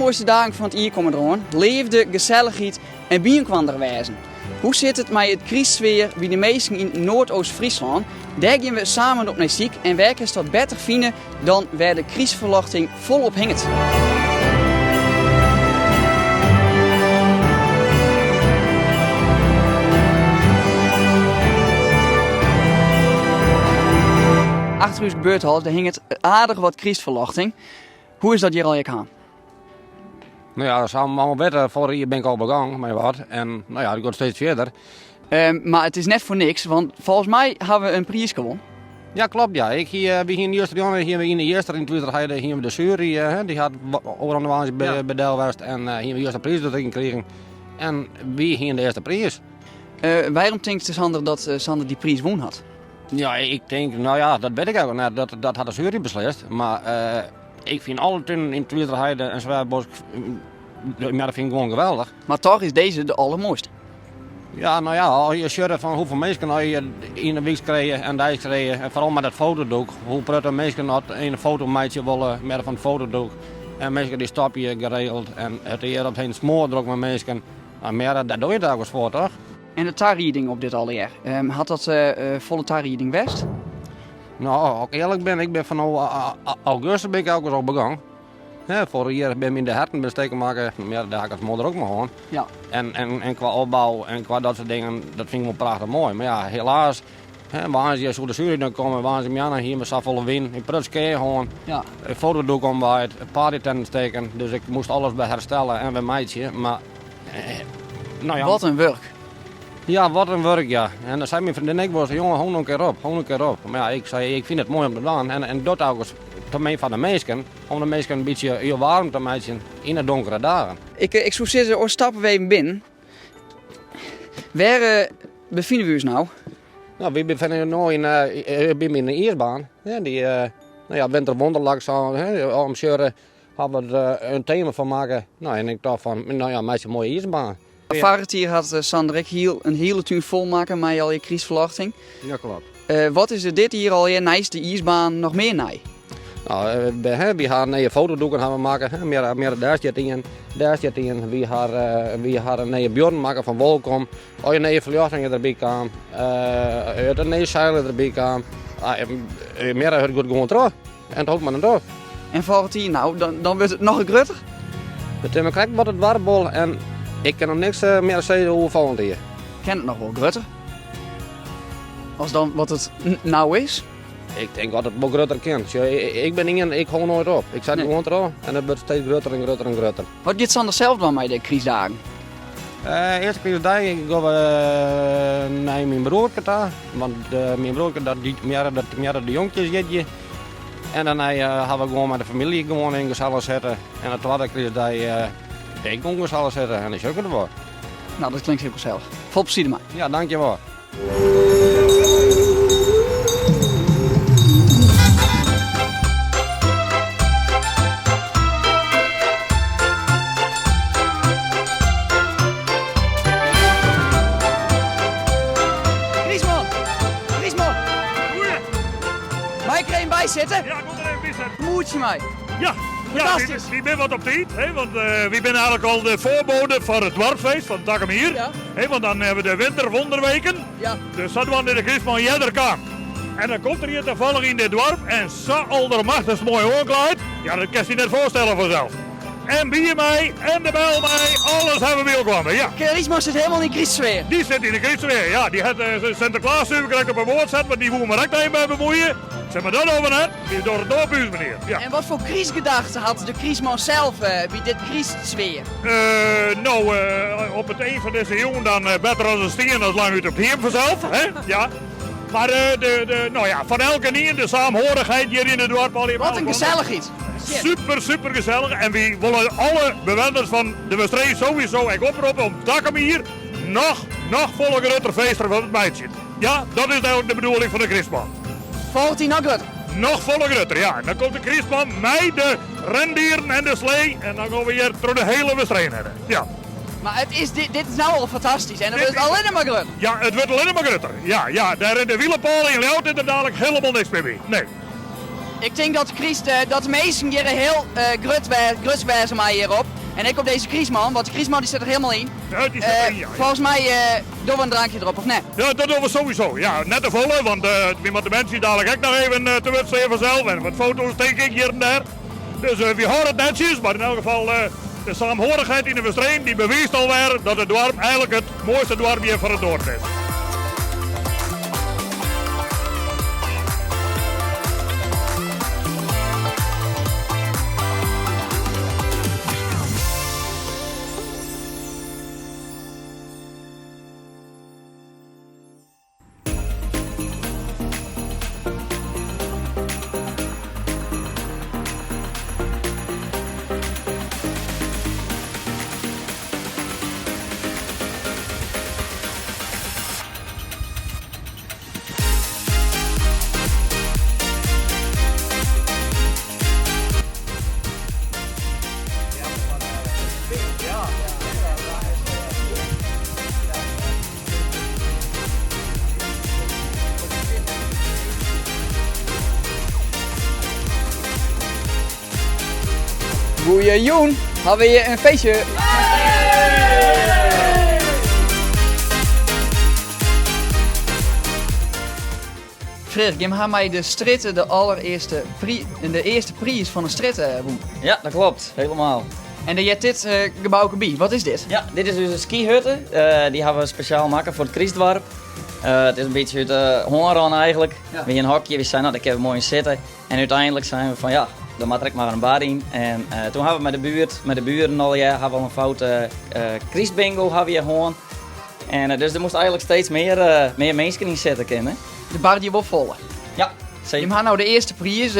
allermooiste dagen van het jaar komen eraan. Leefde, gezelligheid en bien kwam er wezen. Hoe zit het met het crisissfeer bij de meesten in Noordoost-Friesland? Daar gaan we samen op naar ziek en werken dat beter vinden dan waar de crisisverwachting volop hinget. Achter uw gebeurthal, daar hing het aardig wat crisisverwachting. Hoe is dat hier al gaan? Nou ja, dat is allemaal beter. Vorig jaar ben ik al begonnen met wat. En nou ja, dat gaat steeds verder. Maar het is net voor niks, want volgens mij hebben we een prijs gewonnen. Ja, klopt. Ja. Ik hier in de eerste jaar, hier in de eerste in Twitter hadden hier de jury, die had over aan de waans bij Delwest en hier de eerste prijs dat ik kregen. En wie hier de eerste prijs? Waarom denkt Sander dat Sander die prijs won had? Ja, ik denk, nou ja, dat weet ik eigenlijk niet. Dat had de jury beslist. Maar ik vind alle tuinen in Twitter Heide en Zwaarbosch, ja, dat vind ik gewoon geweldig. Maar toch is deze de allermooiste. Ja, nou ja, als je shirt van hoeveel mensen je in een week krijgen en daar krijgen. En vooral met dat fotodoek. Hoe prettig mensen dat een fotomeidje willen met van het fotodoek. En mensen die stap je geregeld. En het hier op heen smoordruk met mensen. Nou, meer dat doe je daar eens voor, toch? En de tarrieding op dit allejaar. Had dat volle tarrieding best? Nou, als ik eerlijk ben, ik ben van augustus ben ik ook al begonnen. Vorig jaar ben ik in de herten steken maken, ja, daar had ik als moeder ook maar gewoon. Ja. En qua opbouw en qua dat soort dingen, dat vind ik wel prachtig mooi. Maar ja, helaas, waar ze zo de jury dan komen, waar ze mij hier met zoveel win, in Prutskee gewoon, Ja. een fotodoek omwaaid, een partytent steken, dus ik moest alles bij herstellen en bij meidje. Maar, nou ja. Wat een werk. Ja, wat een werk, ja. En dan zei mijn vriendin, ik was jongen, hou nog een keer op. Maar ja, ik zei, ik vind het mooi om te doen. En dat ook eens te van de mensen, om de mensen een beetje heel warm te maken in de donkere dagen. Ik zou zeggen, stappen we even binnen. Waar bevinden we ons nou? Nou, we bevinden ons in de ijsbaan. Ja, die, nou ja, winterwonderlag zo, om Sjeuren hadden we er een thema van maken. Nou, en ik dacht van, nou ja, meisje, een mooie ijsbaan. Vorig jaar had Sander een hele tuin vol maken met al je crisisverwachting. Ja, klopt. Wat is er dit hier al je naast de ijsbaan nog meer naar? Nou, we gaan nieuwe fotodoeken gaan we maken, meer daar zit in. We gaan een nieuwe bjorn maken van Wolkom. Als je nieuwe verlichtingen erbij kan, een nieuwe zeilen erbij kan. Meer het goed gewoon terug. En het houdt maar door. En volgend jaar nou, dan wordt het nog een grutter? Het is kijk wat het warmbol en ik kan nog niks meer zeggen hoe volgend jaar. Ken het nog wel grutter? Als dan wat het nou is? Ik denk dat het wel groter kan. Ik hou nooit op. Ik zet gewoon erop en het wordt steeds groter en groter en groter. Wat doet Sander zelf dan met de crisisdagen? Eerste crisisdag ga naar mijn broertje daar. Want mijn broertje dat meer de jongetjes zit. En dan gaan we gewoon met de familie gewoon in gezellig zitten. En de tweede crisisdag ik gewoon gezellig zitten en dat is ook ervoor. Nou, dat klinkt heel gezellig. Vol plezier ermee. Ja, dankjewel. Mag ik er een bij zitten? Ja, kom er even bij zitten. Moet je mij? Ja, fantastisch. wie ben wat op tijd, hè? Want we zijn eigenlijk al de voorbode voor het dwarfeest van Takkenmier. Ja. Hè, want dan hebben we de winterwonderweken. Ja. Dus dat wanneer de Christman Jedder kan. En dan komt er hier toevallig in dit dorp en zo aldermachtig mooi oorkleid. Ja, dat kan je net voorstellen vanzelf. En bier mee en de bel mee, alles hebben we weer kwamen, ja. Kerisma zit helemaal in crisissfeer. Die zit in de crisisfeer, ja. Die had Sinterklaas natuurlijk op een woord zet, maar die woe me ook niet mee bemoeien. Zeg maar dat over net, die is door het dorp meneer. Ja. En wat voor crisisgedachten had de crisisman zelf bij dit crisissfeer? Nou, op het een van deze jongen dan beter als een steen als lang uit op het heem vanzelf, hè? Ja. Maar nou ja, van elke niet de saamhorigheid hier in het dorp al. Wat een gezelligheid. Super gezellig. En we willen alle bewoners van de Westree sowieso oproepen om Takkenmier nog volle groter feesten van het meidje. Ja, dat is eigenlijk de bedoeling van de Christman. Volgt hij nog grutter? Nog volle grutter, ja. Dan komt de Christman met de rendieren en de slee. En dan gaan we hier door de hele Westree hebben. Ja. Maar dit is nou al fantastisch en dan wordt het alleen maar grutter. Ja, het wordt alleen maar grutter. Ja, daar in de wielenpalen in Leeuwarden is er dadelijk helemaal niks meer bij. Nee. Ik denk dat dat de meesten hier heel grut wijzen mij hierop. En ik op deze Kriesman, want de Kriesman die zit er helemaal in. Ja, die zit erin, ja. Volgens mij doen we een drankje erop, of nee? Ja, dat doen we sowieso. Ja, net te volle, want we moeten de mensen dadelijk ook nog even te wedstrijden vanzelf. En wat foto's denk ik hier en daar. Dus we horen het netjes, maar in elk geval de saamhorigheid in de wedstrijd die bewijst alweer dat het dorp eigenlijk het mooiste dorp hier voor het dorp is. Goeie Joen, hebben we hier een feestje? Frederik, je hebt mij de stritten de eerste prijs van de stritten won. Ja, dat klopt. Helemaal. En dan je hebt dit gebouw bij. Wat is dit? Ja, dit is dus een skihutte. Die hebben we speciaal maken voor het Kriestdorp. Het is een beetje het hongerrun eigenlijk. Ja. We een hokje, we zijn dat, ik heb mooi zitten. En uiteindelijk zijn we van ja, dan moet er maar een bar in. En toen hebben we met de buren al ja, hebben we een foute Kriestbingo hebben we gewoon. En dus er moest eigenlijk steeds meer mensen in zitten kennen. De bar die wordt vol. Ja, Je zeker. hebt nou de eerste prijs,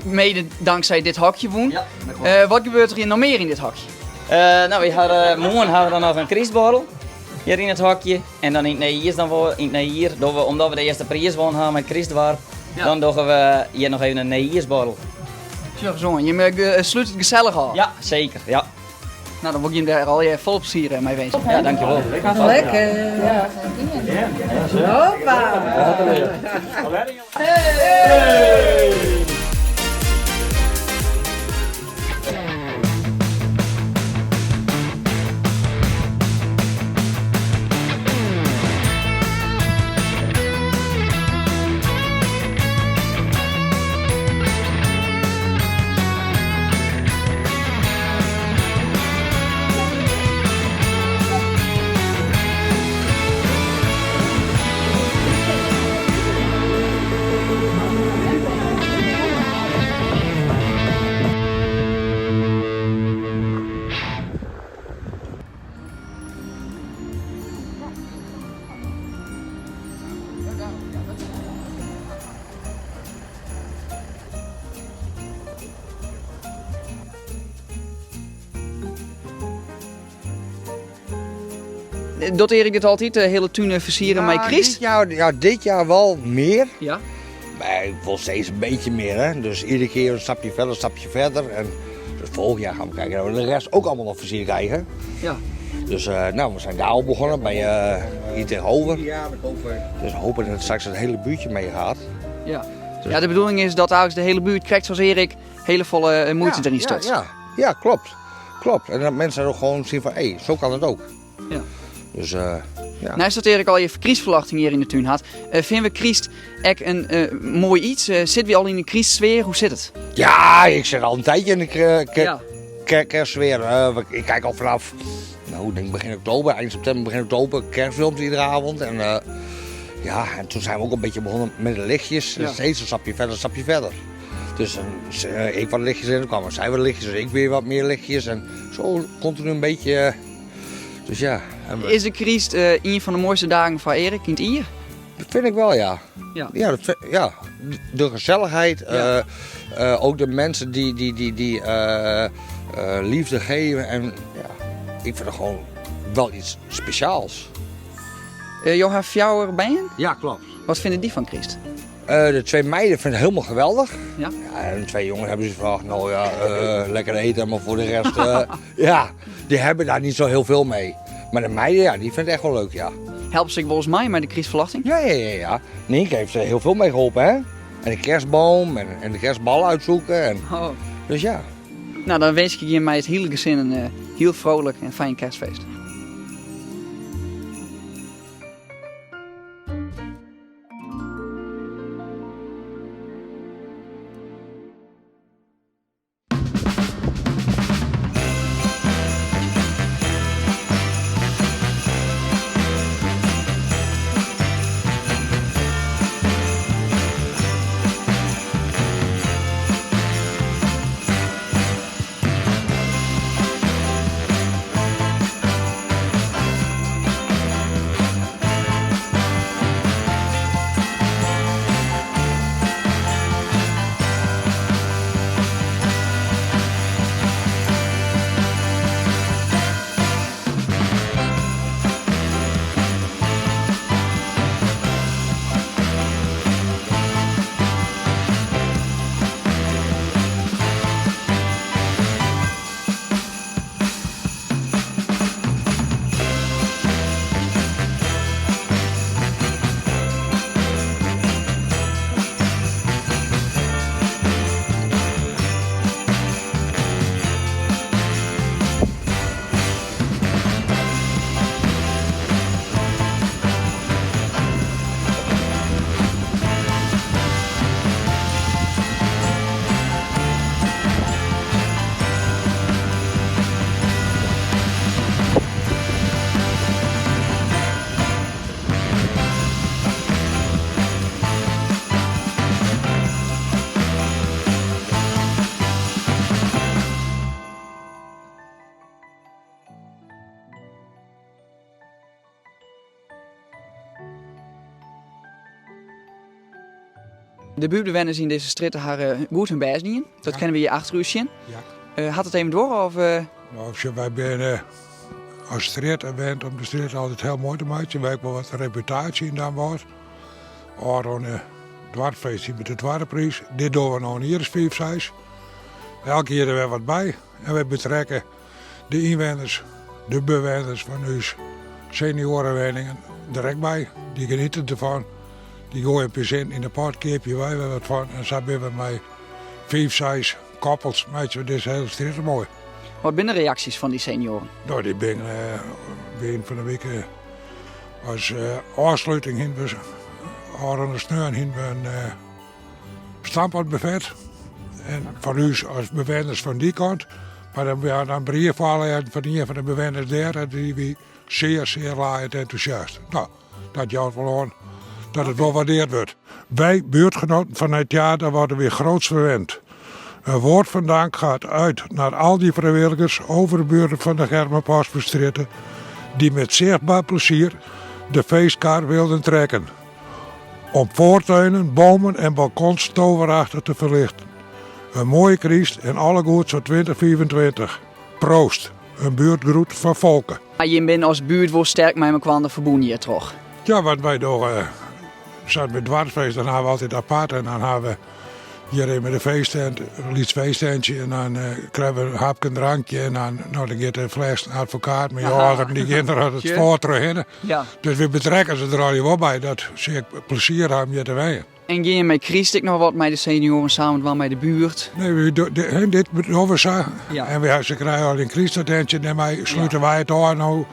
mede dankzij dit hokje won. Ja, dat klopt. Wat gebeurt er hier nog meer in dit hokje? Nou, morgen hebben we dan nog een Kriestborrel. Hier in het hokje. En dan in het Neier, omdat we de eerste prijs won hebben met Kriestdorp. Ja. Dan doen we hier nog even een Neiersborrel. Zo, je sluit het gezellig al. Ja, zeker. Ja, Nou, dan word je daar al je vol plezier mee wezen. ja dankjewel. Lekker. Ja. Hoppa. Doet Erik dit altijd, de hele tuinen versieren met Christ? Dit jaar wel meer. Ja. Maar ik wil steeds een beetje meer. Hè? Dus iedere keer een stapje verder. En dus volgend jaar gaan we kijken dat we de rest ook allemaal nog versierd krijgen. Ja. Dus we zijn daar al begonnen, bij hier tegenover. Dus we hopen dat straks het hele buurtje mee gaat. Ja. Ja, de bedoeling is dat eigenlijk de hele buurt krijgt zoals Erik hele volle moeite erin stort. Ja, klopt. En dat mensen ook gewoon zien van, hé, zo kan het ook. Ja. Dus Nou is dat Erik al je kriesverwachting hier in de tuin had. Vinden we Christ echt een mooi iets? Zitten we al in een Christsfeer? Hoe zit het? ja, ik zit al een tijdje in de Ja. kerstsfeer. Ik kijk al vanaf, nou, ik denk begin oktober, eind september, begin oktober, kerstfilms iedere avond. En en toen zijn we ook een beetje begonnen met de lichtjes. Ja. Steeds een stapje verder. Dus ik wat lichtjes in, dan kwamen zij wat lichtjes, dus ik weer wat meer lichtjes. En zo continu een beetje, dus ja. Is de Christ een van de mooiste dagen van Erik in het Ier? Dat vind ik wel, ja. Ja. Ja, de gezelligheid, Ja. ook de mensen die liefde geven. En ja, ik vind het gewoon wel iets speciaals. Johan Fjouwer ben je? Ja, klopt. Wat vinden die van Christ? De 2 meiden vinden het helemaal geweldig. Ja? En de 2 jongens hebben ze gevraagd, nou ja, lekker eten, maar voor de rest, ja, die hebben daar niet zo heel veel mee. Maar de meiden, ja, die vinden het echt wel leuk, ja. Helpt zich volgens mij met de Christverwachting? Ja. Nienke heeft er heel veel mee geholpen, hè. En de kerstboom en de kerstbal uitzoeken. En, Oh. dus ja. Nou, dan wens ik je mij het hele gezin een heel vrolijk en fijn kerstfeest. De buurtbewoners in deze straat hebben goed hun best doen. Dat kennen we hier achter u zien. Ja. Had het even door? Of, Nou, wij zijn als straat om de straat altijd heel mooi te maken. Wij hebben wel wat reputatie in dan wordt. Or een dwarfeestje met de dwarfprijs. Dit doen we nog hier eens 5-6. Elke keer er weer wat bij. En we betrekken de inwoners, de bewoners van uw seniorenwoningen direct bij. Die genieten ervan. Die gooien present in de pot, keepje wij weer wat van. En zo hebben we met 5-6 koppels. Meidje, dit is heel straat mooi. wat zijn de reacties van die senioren? Nou, die ben begin van de week als afsluiting hin we de sneeuw hin we een stampot bevet. En van u als bewoners van die kant. Maar dan hebben we een brief van een van de bewoners daar. En die wie zeer laaiend enthousiast. Nou, dat jouwt wel aan dat het wel waardeerd wordt. Wij, buurtgenoten van het jaar, daar worden weer groots verwend. Een woord van dank gaat uit naar al die vrijwilligers, overburen van de Germenpasverstritten, die met zichtbaar plezier de feestkar wilden trekken. Om voortuinen, bomen en balkons toverachtig te verlichten. Een mooie Christ en alle goeds voor 2024. Proost, een buurtgroet van Volken. Maar je bent als buurt wel sterk met elkaar verbonden hier toch? Ja, wat wij door zaten met dwarsfeest, dan hebben we altijd apart en dan hebben we hier met een feesttent, een liefst feesttentje en dan krijgen we een hapje, een drankje en dan gaat een fles een advocaat met je ouders en die kinderen het spoor terug. Ja. Dus we betrekken ze er al wel bij, dat ze plezier hebben hier te wijden. En ging je met Christ nog wat met de senioren samen met de buurt? Nee, dit doen we zo. Ja. En ze krijgen al een Christententje en wij sluiten wij het aan. Nou,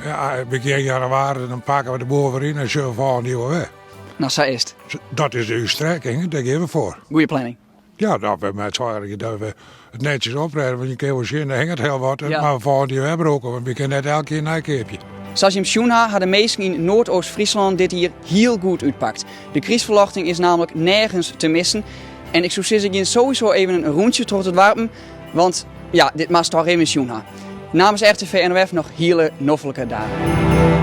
ja, begin januari, dan pakken we de boel weer in en zullen we volgende nieuwe weg. Nou, zo is het. Dat is de strekking, daar geven we voor. Goeie planning. Ja, nou, bij mij zorgen dat we het netjes oprijden, want je kan wel zien, dan hangt het heel wat. Ja. Maar we volgende jaar hebben ook, want we kunnen net elke keer een keertje. Zoals je hem zien had de meesten in Noordoost-Friesland dit hier heel goed uitpakt. De kriesverlichting is namelijk nergens te missen. En ik zou zeggen, je sowieso even een rondje door het warpen, want ja, dit mag toch even zien. Namens RTV NOF nog hele noffelijke dagen.